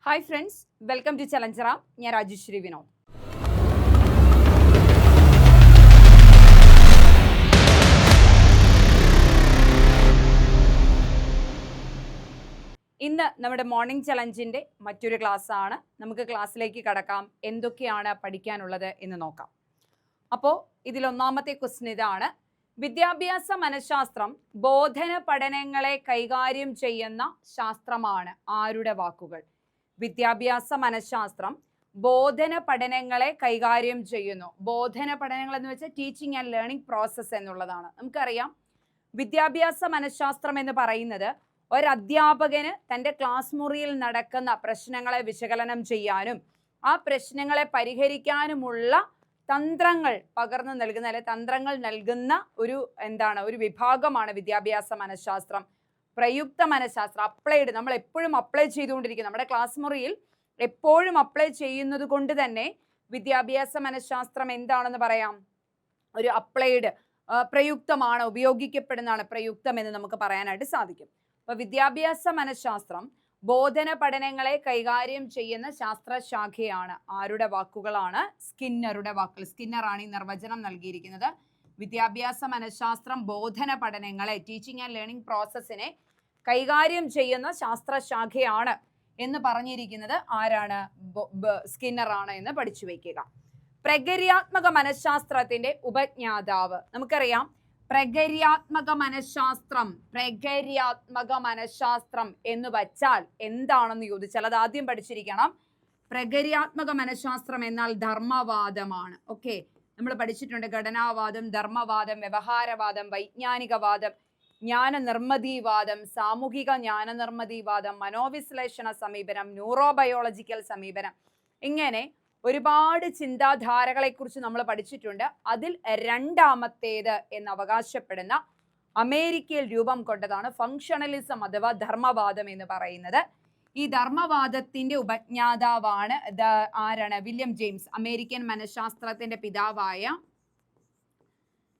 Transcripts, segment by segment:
Hi friends, welcome to ചലഞ്ചറ. ഞാൻ രാജശ്രീ വിനോദ്. ഇന്ന് നമ്മുടെ മോർണിംഗ് ചലഞ്ചിൻ്റെ മറ്റൊരു ക്ലാസ്സാണ്. നമുക്ക് ക്ലാസ്സിലേക്ക് കടക്കാം. എന്തൊക്കെയാണ് പഠിക്കാനുള്ളത് എന്ന് നോക്കാം. അപ്പോൾ ഇതിലൊന്നാമത്തെ ക്വസ്റ്റ്യൻ ഇതാണ്: വിദ്യാഭ്യാസ മനഃശാസ്ത്രം ബോധന പഠനങ്ങളെ കൈകാര്യം ചെയ്യുന്ന ശാസ്ത്രമാണ്. ആരുടെ വാക്കുകൾ? വിദ്യാഭ്യാസ മനഃശാസ്ത്രം ബോധന പഠനങ്ങളെ കൈകാര്യം ചെയ്യുന്നു. ബോധന പഠനങ്ങൾ എന്ന് വെച്ചാൽ ടീച്ചിങ് ആൻഡ് ലേണിംഗ് പ്രോസസ്സ് എന്നുള്ളതാണ്. നമുക്കറിയാം, വിദ്യാഭ്യാസ മനഃശാസ്ത്രം എന്ന് പറയുന്നത് ഒരധ്യാപകന് തൻ്റെ ക്ലാസ് മുറിയിൽ നടക്കുന്ന പ്രശ്നങ്ങളെ വിശകലനം ചെയ്യാനും ആ പ്രശ്നങ്ങളെ പരിഹരിക്കാനുമുള്ള തന്ത്രങ്ങൾ പകർന്നു നൽകുന്ന, അല്ലെ തന്ത്രങ്ങൾ നൽകുന്ന ഒരു വിഭാഗമാണ് വിദ്യാഭ്യാസ മനഃശാസ്ത്രം. പ്രയുക്ത മനഃശാസ്ത്രം, അപ്ലൈഡ്, നമ്മൾ എപ്പോഴും അപ്ലൈ ചെയ്തുകൊണ്ടിരിക്കും. നമ്മുടെ ക്ലാസ് മുറിയിൽ എപ്പോഴും അപ്ലൈ ചെയ്യുന്നത് കൊണ്ട് തന്നെ വിദ്യാഭ്യാസ മനഃശാസ്ത്രം എന്താണെന്ന് പറയാം? ഒരു അപ്ലൈഡ്, പ്രയുക്തമാണ്, ഉപയോഗിക്കപ്പെടുന്നതാണ് പ്രയുക്തം എന്ന് നമുക്ക് പറയാനായിട്ട് സാധിക്കും. അപ്പൊ വിദ്യാഭ്യാസ മനഃശാസ്ത്രം ബോധന പഠനങ്ങളെ കൈകാര്യം ചെയ്യുന്ന ശാസ്ത്രശാഖയാണ്. ആരുടെ വാക്കുകളാണ്? സ്കിന്നറുടെ വാക്കുകൾ. സ്കിന്നറാണ് ഈ നിർവചനം നൽകിയിരിക്കുന്നത്. വിദ്യാഭ്യാസ മനഃശാസ്ത്രം ബോധന പഠനങ്ങളെ, ടീച്ചിങ് ആൻഡ് ലേണിംഗ് പ്രോസസ്സിനെ കൈകാര്യം ചെയ്യുന്ന ശാസ്ത്രശാഖയാണ് എന്ന് പറഞ്ഞിരിക്കുന്നത് ആരാണ്? സ്കിന്നറാണ് എന്ന് പഠിച്ചു വയ്ക്കുക. പ്രകര്യാത്മക മനഃശാസ്ത്രത്തിന്റെ ഉപജ്ഞാതാവ്. നമുക്കറിയാം, പ്രകര്യാത്മക മനഃശാസ്ത്രം എന്ന് വച്ചാൽ എന്താണെന്ന് ചോദിച്ചാൽ അത് ആദ്യം പഠിച്ചിരിക്കണം. പ്രകര്യാത്മക മനഃശാസ്ത്രം എന്നാൽ ധർമ്മവാദമാണ്. ഓക്കെ, നമ്മൾ പഠിച്ചിട്ടുണ്ട്. ഘടനാവാദം, ധർമ്മവാദം, വ്യവഹാരവാദം, വൈജ്ഞാനികവാദം, ജ്ഞാനനിർമ്മിതിവാദം, സാമൂഹിക ജ്ഞാനനിർമ്മിതിവാദം, മനോവിശ്ലേഷണ സമീപനം, ന്യൂറോബയോളജിക്കൽ സമീപനം, ഇങ്ങനെ ഒരുപാട് ചിന്താധാരകളെക്കുറിച്ച് നമ്മൾ പഠിച്ചിട്ടുണ്ട്. അതിൽ രണ്ടാമത്തേത് എന്ന് അവകാശപ്പെടുന്ന, അമേരിക്കയിൽ രൂപം കൊണ്ടതാണ് ഫങ്ഷണലിസം അഥവാ ധർമ്മവാദം എന്ന് പറയുന്നത്. ഈ ധർമ്മവാദത്തിന്റെ ഉപജ്ഞാതാവാണ് ആരാണ്? William James. അമേരിക്കൻ മനഃശാസ്ത്രത്തിന്റെ പിതാവായ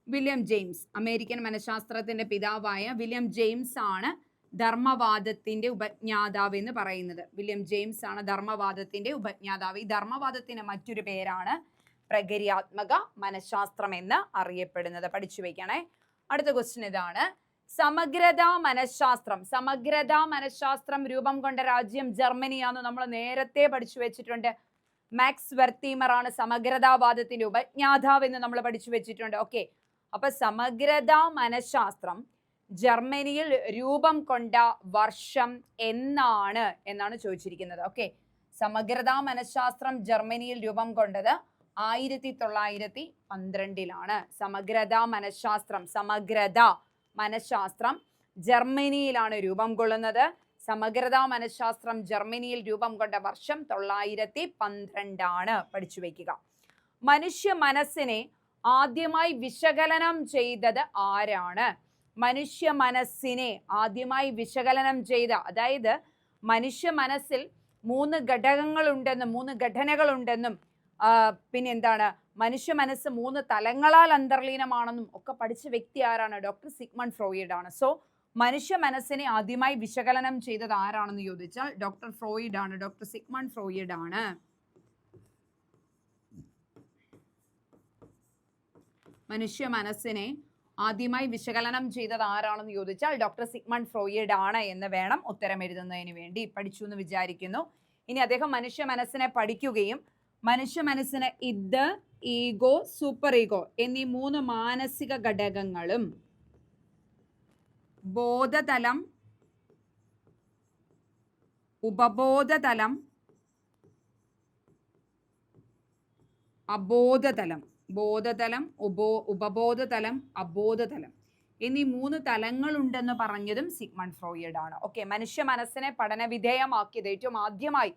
വില്യം ജെയിംസ്. അമേരിക്കൻ മനഃശാസ്ത്രത്തിന്റെ പിതാവായ വില്യം ജെയിംസ് ആണ് ധർമ്മവാദത്തിന്റെ ഉപജ്ഞാതാവ് എന്ന് പറയുന്നത്. വില്യം ജെയിംസ് ആണ് ധർമ്മവാദത്തിന്റെ ഉപജ്ഞാതാവ്. ഈ ധർമ്മവാദത്തിന് മറ്റൊരു പേരാണ് പ്രകര്യാത്മക മനഃശാസ്ത്രം എന്ന് അറിയപ്പെടുന്നത്. പഠിച്ചു വയ്ക്കണേ. അടുത്ത ക്വസ്റ്റ്യൻ ഇതാണ്: സമഗ്രതാ മനഃശാസ്ത്രം രൂപം കൊണ്ട രാജ്യം ജർമ്മനിയാണെന്ന് നമ്മൾ നേരത്തെ പഠിച്ചു വെച്ചിട്ടുണ്ട്. മാക്സ് വെർത്തീമർ ആണ് സമഗ്രതാവാദത്തിന്റെ ഉപജ്ഞാതാവ് എന്ന് നമ്മൾ പഠിച്ചു വെച്ചിട്ടുണ്ട്. ഓക്കെ, അപ്പൊ സമഗ്രതാ മനഃശാസ്ത്രം ജർമ്മനിയിൽ രൂപം കൊണ്ട വർഷം എന്നാണ് ചോദിച്ചിരിക്കുന്നത്. ഓക്കെ, സമഗ്രതാ മനഃശാസ്ത്രം ജർമ്മനിയിൽ രൂപം കൊണ്ടത് 1912 സമഗ്രതാ മനഃശാസ്ത്രം ജർമ്മനിയിലാണ് രൂപം കൊള്ളുന്നത്. സമഗ്രതാ മനഃശാസ്ത്രം ജർമ്മനിയിൽ രൂപം കൊണ്ട വർഷം 1912. പഠിച്ചു വയ്ക്കുക. മനുഷ്യ മനസ്സിനെ ആദ്യമായി വിശകലനം ചെയ്തത് ആരാണ്? മനുഷ്യ മനസ്സിനെ ആദ്യമായി വിശകലനം ചെയ്ത, അതായത് മനുഷ്യ മനസ്സിൽ 3 ഘടകങ്ങളുണ്ടെന്നും 3 ഘടനകളുണ്ടെന്നും പിന്നെന്താണ്, മനുഷ്യ മനസ്സ് 3 തലങ്ങളാൽ അന്തർലീനമാണെന്നും ഒക്കെ പഠിച്ച വ്യക്തി ആരാണ്? ഡോക്ടർ സിഗ്മണ്ട് ഫ്രോയിഡ് ആണ്. സോ മനുഷ്യ മനസ്സിനെ ആദ്യമായി വിശകലനം ചെയ്തത് ആരാണെന്ന് ചോദിച്ചാൽ ഡോക്ടർ ഫ്രോയിഡ് ആണ്. ഡോക്ടർ സിഗ്മണ്ട് ഫ്രോയിഡ് ആണ്. മനുഷ്യ മനസ്സിനെ ആദ്യമായി വിശകലനം ചെയ്തത് ആരാണെന്ന് ചോദിച്ചാൽ ഡോക്ടർ സിഗ്മണ്ട് ഫ്രോയിഡ് ആണ് എന്ന് വേണം ഉത്തരം എഴുതുന്നതിന് വേണ്ടി. പഠിച്ചു എന്ന് വിചാരിക്കുന്നു. ഇനി അദ്ദേഹം മനുഷ്യ മനസ്സിനെ പഠിക്കുകയും മനുഷ്യ മനസ്സിന് ഇത്, ഈഗോ, സൂപ്പർ ഈഗോ എന്നീ 3 മാനസിക ഘടകങ്ങളും ബോധതലം, ഉപബോധതലം, അബോധതലം, ബോധതലം, ഉപബോധതലം, അബോധതലം എന്നീ 3 തലങ്ങളുണ്ടെന്ന് പറഞ്ഞതും സിഗ്മണ്ട് ഫ്രോയിഡ് ആണ്. ഓക്കെ, മനുഷ്യ മനസ്സിനെ പഠനവിധേയമാക്കിയത്, ഏറ്റവും ആദ്യമായി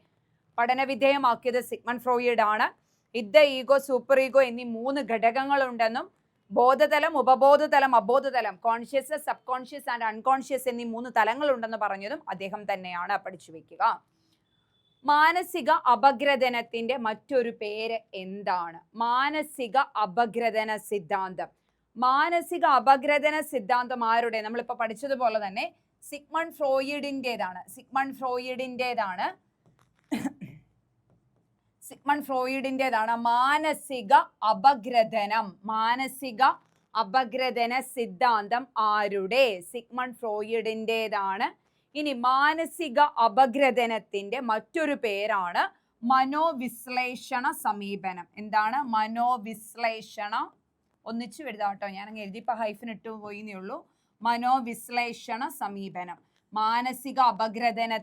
പഠനവിധേയമാക്കിയത് സിഗ്മണ്ട് ഫ്രോയിഡ് ആണ്. ഇത്, ഈഗോ, സൂപ്പർ ഈഗോ എന്നീ 3 ഘടകങ്ങളുണ്ടെന്നും ബോധതലം, ഉപബോധതലം, അബോധതലം, conscious, subconscious and unconscious എന്നീ 3 തലങ്ങളുണ്ടെന്ന് പറഞ്ഞതും അദ്ദേഹം തന്നെയാണ്. പഠിച്ചു വെക്കുക. മാനസിക അപഗ്രഥനത്തിന്റെ മറ്റൊരു പേര് എന്താണ്? മാനസിക അപഗ്രഥന സിദ്ധാന്തം. മാനസിക അപഗ്രഥന സിദ്ധാന്തം ആരുടെ? നമ്മളിപ്പോൾ പഠിച്ചതുപോലെ തന്നെ സിഗ്മണ്ട് ഫ്രോയിഡിൻ്റെതാണ്. സിഗ്മണ്ട് ഫ്രോയിഡിൻ്റെതാണ് മാനസിക അപഗ്രഥനം. മാനസിക അപഗ്രഥന സിദ്ധാന്തം ആരുടെ? സിഗ്മണ്ട് ഫ്രോയിഡിൻ്റെതാണ്. ഇനി മാനസിക അപഗ്രഥനത്തിന്റെ മറ്റൊരു പേരാണ് മനോവിശ്ലേഷണ സമീപനം. എന്താണ് മനോവിശ്ലേഷണ? ഒന്നിച്ചു എഴുതാം കേട്ടോ, ഞാൻ അങ്ങ് എഴുതിയപ്പോൾ ഹൈഫൻ ഇട്ടു പോയിന്നേ ഉള്ളൂ. മനോവിശ്ലേഷണ സമീപനം. മാനസിക അപഗ്രഥന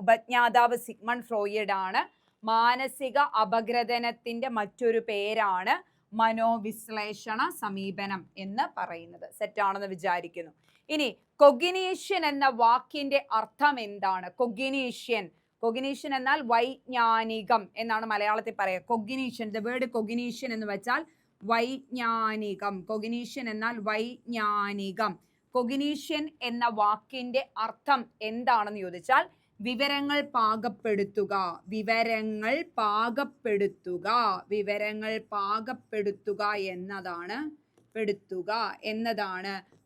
ഉപജ്ഞാതാവ് സിഗ്മണ്ട് ഫ്രോയിഡ് ആണ്. മാനസിക അപഗ്രഥനത്തിന്റെ മറ്റൊരു പേരാണ് മനോവിശ്ലേഷണ സമീപനം എന്ന് പറയുന്നത്. സെറ്റാണെന്ന് വിചാരിക്കുന്നു. ഇനി കൊഗ്നിഷൻ എന്ന വാക്കിന്റെ അർത്ഥം എന്താണ്? കൊഗ്നിഷൻ, കൊഗ്നിഷൻ എന്നാൽ വൈജ്ഞാനികം എന്നാണ് മലയാളത്തിൽ പറയുക. കൊഗ്നിഷൻ, ദ വേർഡ് കൊഗ്നിഷൻ എന്ന് വെച്ചാൽ വൈജ്ഞാനികം. കൊഗ്നിഷൻ എന്നാൽ വൈജ്ഞാനികം. കൊഗ്നിഷൻ എന്ന വാക്കിന്റെ അർത്ഥം എന്താണെന്ന് ചോദിച്ചാൽ വിവരങ്ങൾ പാകപ്പെടുത്തുക. വിവരങ്ങൾ പാകപ്പെടുത്തുക. വിവരങ്ങൾ പാകപ്പെടുത്തുക എന്നതാണ്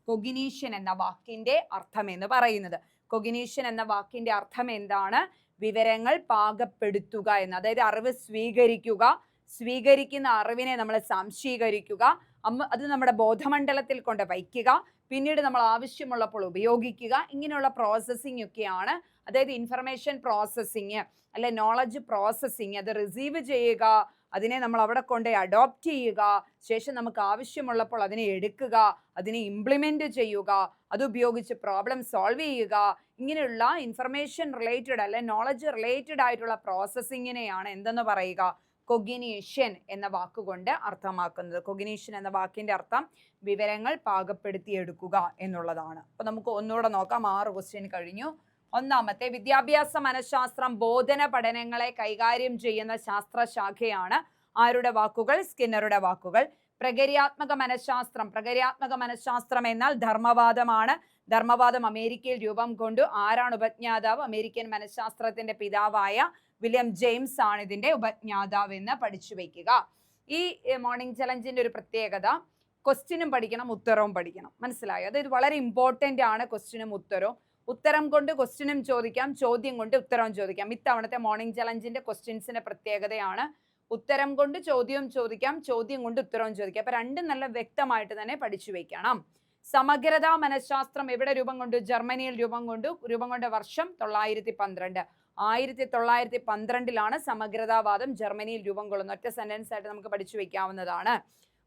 കൊഗ്നിഷൻ എന്ന വാക്കിന്റെ അർത്ഥം എന്ന് പറയുന്നത്. കൊഗ്നിഷൻ എന്ന വാക്കിന്റെ അർത്ഥം എന്താണ്? വിവരങ്ങൾ പാകപ്പെടുത്തുക എന്ന്. അതായത് അറിവ് സ്വീകരിക്കുക, സ്വീകരിക്കുന്ന അറിവിനെ നമ്മൾ സംശീകരിക്കുക, അത് നമ്മുടെ ബോധമണ്ഡലത്തിൽ കൊണ്ട് വയ്ക്കുക, പിന്നീട് നമ്മൾ ആവശ്യമുള്ളപ്പോൾ ഉപയോഗിക്കുക. ഇങ്ങനെയുള്ള പ്രോസസ്സിംഗ് ഒക്കെയാണ്. അതായത് ഇൻഫർമേഷൻ പ്രോസസ്സിങ് അല്ലെ നോളജ് പ്രോസസ്സിങ്. അത് റിസീവ് ചെയ്യുക, അതിനെ നമ്മൾ അവിടെ കൊണ്ട് അഡോപ്റ്റ് ചെയ്യുക, ശേഷം നമുക്ക് ആവശ്യമുള്ളപ്പോൾ അതിനെ എടുക്കുക, അതിനെ ഇംപ്ലിമെന്റ് ചെയ്യുക, അതുപയോഗിച്ച് പ്രോബ്ലം സോൾവ് ചെയ്യുക. ഇങ്ങനെയുള്ള ഇൻഫർമേഷൻ റിലേറ്റഡ് അല്ലെ നോളജ് റിലേറ്റഡ് ആയിട്ടുള്ള പ്രോസസ്സിങ്ങിനെയാണ് എന്തെന്ന് പറയുക? കൊഗ്നിഷൻ എന്ന വാക്കുകൊണ്ട് അർത്ഥമാക്കുന്നത്. കൊഗ്നിഷൻ എന്ന വാക്കിന്റെ അർത്ഥം വിവരങ്ങൾ പാകപ്പെടുത്തിയെടുക്കുക എന്നുള്ളതാണ്. അപ്പൊ നമുക്ക് ഒന്നുകൂടെ നോക്കാം. 6 ക്വസ്റ്റ്യൻ കഴിഞ്ഞു. ഒന്നാമത്തെ, വിദ്യാഭ്യാസ മനഃശാസ്ത്രം ബോധന പഠനങ്ങളെ കൈകാര്യം ചെയ്യുന്ന ശാസ്ത്രശാഖയാണ്. ആരുടെ വാക്കുകൾ? സ്കിന്നറുടെ വാക്കുകൾ. പ്രകര്യാത്മക മനഃശാസ്ത്രം, പ്രകര്യാത്മക മനഃശാസ്ത്രം എന്നാൽ ധർമ്മവാദമാണ്. ധർമ്മവാദം അമേരിക്കയിൽ രൂപം കൊണ്ടു. ആരാണ് ഉപജ്ഞാതാവ്? അമേരിക്കൻ മനഃശാസ്ത്രത്തിന്റെ പിതാവായ വില്യം ജെയിംസ് ആണ് ഇതിന്റെ ഉപജ്ഞാതാവ് എന്ന് പഠിച്ചു വയ്ക്കുക. ഈ മോർണിംഗ് ചലഞ്ചിന്റെ ഒരു പ്രത്യേകത, ക്വസ്റ്റ്യനും പഠിക്കണം, ഉത്തരവും പഠിക്കണം. മനസ്സിലായോ? അതായത് വളരെ ഇമ്പോർട്ടന്റ് ആണ് ക്വസ്റ്റ്യനും ഉത്തരവും. ഉത്തരം കൊണ്ട് ക്വസ്റ്റ്യനും ചോദിക്കാം, ചോദ്യം കൊണ്ട് ഉത്തരവും ചോദിക്കാം. ഇത്തവണത്തെ മോർണിംഗ് ചലഞ്ചിന്റെ ക്വസ്റ്റ്യൻസിന്റെ പ്രത്യേകതയാണ് ഉത്തരം കൊണ്ട് ചോദ്യവും ചോദിക്കാം, ചോദ്യം കൊണ്ട് ഉത്തരവും ചോദിക്കാം. അപ്പൊ രണ്ടും നല്ല വ്യക്തമായിട്ട് തന്നെ പഠിച്ചു വെക്കണം. സമഗ്രതാ മനഃശാസ്ത്രം എവിടെ രൂപം കൊണ്ടു? ജർമ്മനിയിൽ രൂപം കൊണ്ട വർഷം 1912. 1912 സമഗ്രതാവാദം ജർമ്മനിയിൽ രൂപം കൊള്ളുന്നത്. ഒറ്റ സെന്റൻസ് ആയിട്ട് നമുക്ക് പഠിച്ചു വെക്കാവുന്നതാണ്.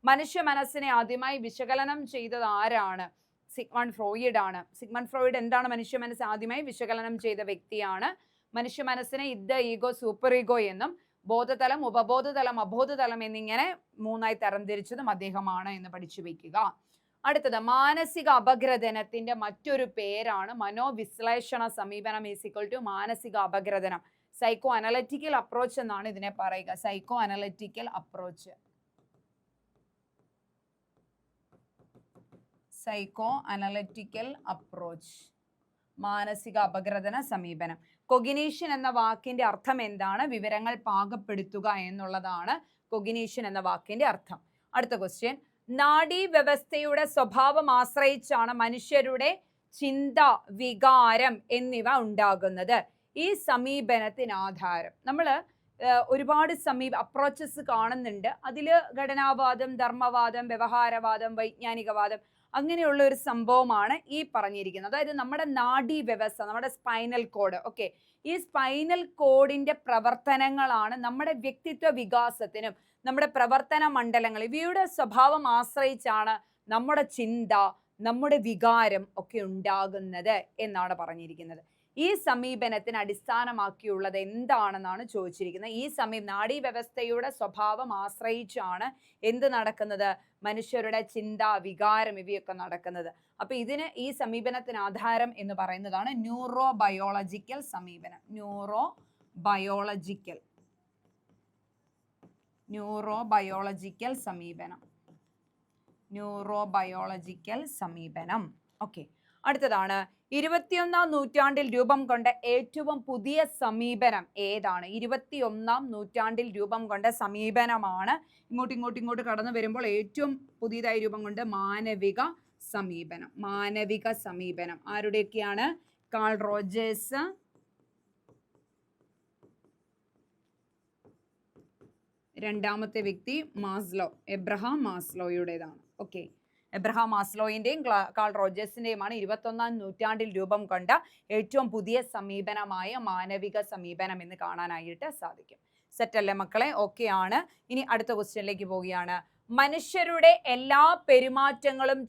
മനുഷ്യ മനസ്സിനെ ആദ്യമായി വിശകലനം ചെയ്തത് ആരാണ്? സിഗ്മണ്ട് ഫ്രോയിഡ് ആണ്. സിഗ്മണ്ട് ഫ്രോയിഡ് എന്താണ് മനുഷ്യ മനസ്സ് ആദ്യമായി വിശകലനം ചെയ്ത വ്യക്തിയാണ്. മനുഷ്യ മനസ്സിനെ ഇദ്ദ, ഈഗോ, സൂപ്പർ ഈഗോ എന്നും ബോധതലം, ഉപബോധതലം, അബോധതലം എന്നിങ്ങനെ 3ആയി തരംതിരിച്ചതും അദ്ദേഹമാണ് എന്ന് പഠിച്ചു വയ്ക്കുക. അടുത്തത്, മാനസിക അപഗ്രഥനത്തിന്റെ മറ്റൊരു പേരാണ് മനോവിശ്ലേഷണ സമീപനം = മാനസിക അപഗ്രഥനം. സൈക്കോ അനലറ്റിക്കൽ അപ്രോച്ച് എന്നാണ് ഇതിനെ പറയുക. Psycho analytical approach. Psycho analytical approach, മാനസിക അപഗ്രഥന സമീപനം. കൊഗ്നിഷൻ എന്ന വാക്കിന്റെ അർത്ഥം എന്താണ്? വിവരങ്ങൾ പാകപ്പെടുത്തുക എന്നുള്ളതാണ് കൊഗ്നിഷൻ എന്ന വാക്കിന്റെ അർത്ഥം. അടുത്ത ക്വസ്റ്റ്യൻ, നാഡീ വ്യവസ്ഥയുടെ സ്വഭാവം ആശ്രയിച്ചാണ് മനുഷ്യരുടെ ചിന്ത, വികാരം എന്നിവ ഉണ്ടാകുന്നത്. ഈ സമീപനത്തിന് ആധാരം നമ്മൾ ഒരുപാട് അപ്രോച്ചസ് കാണുന്നുണ്ട്. അതിൽ ഘടനാവാദം, ധർമ്മവാദം, വ്യവഹാരവാദം, വൈജ്ഞാനികവാദം അങ്ങനെയുള്ള ഒരു സംഭവമാണ് ഈ പറഞ്ഞിരിക്കുന്നത്. അതായത് നമ്മുടെ നാഡീ വ്യവസ്ഥ, നമ്മുടെ സ്പൈനൽ കോഡ്, ഓക്കെ, ഈ സ്പൈനൽ കോഡിന്റെ പ്രവർത്തനങ്ങളാണ് നമ്മുടെ വ്യക്തിത്വ വികാസത്തിനും നമ്മുടെ പ്രവർത്തന മണ്ഡലങ്ങൾ ഇവയുടെ സ്വഭാവം ആശ്രയിച്ചാണ് നമ്മുടെ ചിന്ത, നമ്മുടെ വികാരം ഒക്കെ ഉണ്ടാകുന്നത് എന്നാണ് പറഞ്ഞിരിക്കുന്നത്. ഈ സമീപനത്തിന് അടിസ്ഥാനമാക്കിയുള്ളത് എന്താണെന്നാണ് ചോദിച്ചിരിക്കുന്നത്. ഈ നാഡീ വ്യവസ്ഥയുടെ സ്വഭാവം ആശ്രയിച്ചാണ് എന്ത് നടക്കുന്നത്? മനുഷ്യരുടെ ചിന്ത, വികാരം ഇവയൊക്കെ നടക്കുന്നത്. അപ്പൊ ഈ സമീപനത്തിന് ആധാരം എന്ന് പറയുന്നതാണ് ന്യൂറോ ബയോളജിക്കൽ സമീപനം. ന്യൂറോ ബയോളജിക്കൽ സമീപനം. ഓക്കെ, അടുത്തതാണ് 21ാം നൂറ്റാണ്ടിൽ രൂപം കൊണ്ട ഏറ്റവും പുതിയ സമീപനം ഏതാണ്? 21ാം നൂറ്റാണ്ടിൽ രൂപം കൊണ്ട സമീപനമാണ് ഇങ്ങോട്ട് കടന്നു വരുമ്പോൾ ഏറ്റവും പുതിയതായി രൂപം കൊണ്ട് മാനവിക സമീപനം. ആരുടെയൊക്കെയാണ്? കാൾ റോജേഴ്സ്, രണ്ടാമത്തെ വ്യക്തി മാസ്ലോ, എബ്രഹാം മാസ്ലോയുടേതാണ്. ഓക്കെ, എബ്രഹാം മാസ്ലോയിന്റെയും കാൾ റോജേഴ്സിന്റെയുമാണ് 21ാം നൂറ്റാണ്ടിൽ രൂപം കൊണ്ട ഏറ്റവും പുതിയ സമീപനമായ മാനവിക സമീപനം എന്ന് കാണാനായിട്ട് സാധിക്കും. സെറ്റല്ലേ മക്കളെ? ഓക്കെ ആണ്. ഇനി അടുത്ത ക്വസ്റ്റ്യനിലേക്ക് പോവുകയാണ്. മനുഷ്യരുടെ എല്ലാ പെരുമാറ്റങ്ങളും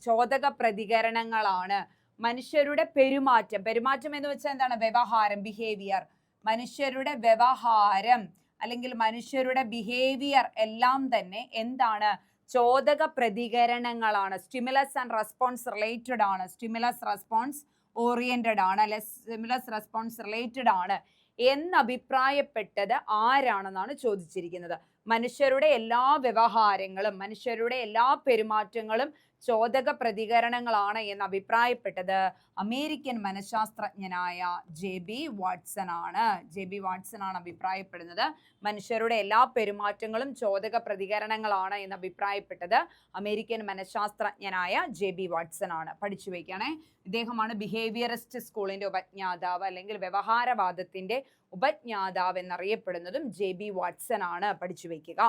ചോദക പ്രതികരണങ്ങളാണ്. മനുഷ്യരുടെ പെരുമാറ്റം എന്ന് വെച്ചാൽ എന്താണ്? വ്യവഹാരം, ബിഹേവിയർ. മനുഷ്യരുടെ വ്യവഹാരം അല്ലെങ്കിൽ മനുഷ്യരുടെ ബിഹേവിയർ എല്ലാം തന്നെ എന്താണ്? ചോദക പ്രതികരണങ്ങളാണ്. സ്റ്റിമുലസ് ആൻഡ് റെസ്പോൺസ് റിലേറ്റഡ് ആണ്. സ്റ്റിമുലസ് റെസ്പോൺസ് ഓറിയന്റഡ് ആണ്, അല്ലെ സ്റ്റിമുലസ് റെസ്പോൺസ് റിലേറ്റഡ് ആണ് എന്ന് അഭിപ്രായപ്പെട്ടത് ആരാണെന്നാണ് ചോദിച്ചിരിക്കുന്നത്. മനുഷ്യരുടെ എല്ലാ വ്യവഹാരങ്ങളും മനുഷ്യരുടെ എല്ലാ പെരുമാറ്റങ്ങളും ചോദക പ്രതികരണങ്ങളാണ് എന്ന് അഭിപ്രായപ്പെട്ടത് അമേരിക്കൻ മനഃശാസ്ത്രജ്ഞനായ JB വാട്സൺ ആണ്. JB വാട്സൺ ആണ് അഭിപ്രായപ്പെടുന്നത്. മനുഷ്യരുടെ എല്ലാ പെരുമാറ്റങ്ങളും ചോദക പ്രതികരണങ്ങളാണ് എന്ന് അഭിപ്രായപ്പെട്ടത് അമേരിക്കൻ മനഃശാസ്ത്രജ്ഞനായ JB വാട്സൺ ആണ്. പഠിച്ചു വയ്ക്കണേ. ഇദ്ദേഹമാണ് ബിഹേവിയറിസ്റ്റ് സ്കൂളിന്റെ ഉപജ്ഞാതാവ് അല്ലെങ്കിൽ വ്യവഹാരവാദത്തിന്റെ ഉപജ്ഞാതാവ് എന്നറിയപ്പെടുന്നതും JB വാട്സൺ ആണ്. പഠിച്ചു വയ്ക്കുക.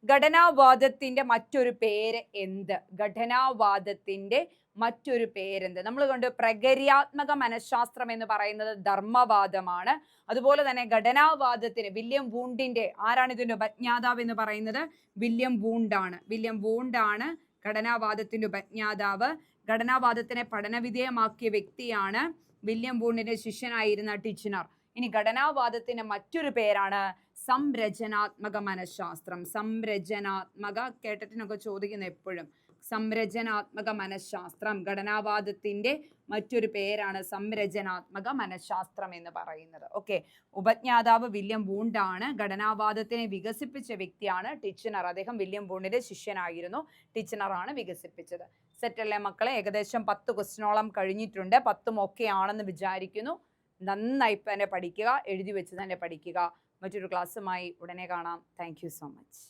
ഘടനാവാദത്തിന്റെ മറ്റൊരു പേര് എന്ത്? ഘടനാവാദത്തിന്റെ മറ്റൊരു പേരെന്ത്? നമ്മൾ കണ്ടു പ്രകര്യാത്മക മനഃശാസ്ത്രം എന്ന് പറയുന്നത് ധർമ്മവാദമാണ്. അതുപോലെ തന്നെ ഘടനാവാദത്തിന് വില്യം വൂണ്ടിന്റെ, ആരാണ് ഇതിന്റെ ഉപജ്ഞാതാവ് എന്ന് പറയുന്നത്? വില്യം വൂണ്ടാണ്. വില്യം വൂണ്ടാണ് ഘടനാവാദത്തിന്റെ ഉപജ്ഞാതാവ്. ഘടനാവാദത്തിനെ പഠനവിധേയമാക്കിയ വ്യക്തിയാണ് വില്യം വൂണ്ടിന്റെ ശിഷ്യനായിരുന്ന ടിച്നർ. ഇനി ഘടനാവാദത്തിന്റെ മറ്റൊരു പേരാണ് സംരചനാത്മക മനഃശാസ്ത്രം. സംരചനാത്മക, കേട്ടിട്ടിനൊക്കെ ചോദിക്കുന്ന എപ്പോഴും. സംരചനാത്മക മനഃശാസ്ത്രം ഘടനാവാദത്തിന്റെ മറ്റൊരു പേരാണ് സംരചനാത്മക മനഃശാസ്ത്രം എന്ന് പറയുന്നത്. ഓക്കെ, ഉപജ്ഞാതാവ് വില്യം വൂണ്ടാണ്. ഘടനാവാദത്തിനെ വികസിപ്പിച്ച വ്യക്തിയാണ് ടിച്നർ. അദ്ദേഹം വില്യം വൂണ്ടിന്റെ ശിഷ്യനായിരുന്നു. ടിച്നർ ആണ് വികസിപ്പിച്ചത്. സെറ്റല്ലേ മക്കളെ? ഏകദേശം 10 ക്വസ്റ്റ്യനോളം കഴിഞ്ഞിട്ടുണ്ട്. 10ഉം ഒക്കെ ആണെന്ന് വിചാരിക്കുന്നു. നന്നായി തന്നെ പഠിക്കുക, എഴുതി വെച്ച് തന്നെ പഠിക്കുക. മറ്റൊരു ക്ലാസ്സുമായി ഉടനെ കാണാം. Thank you so much.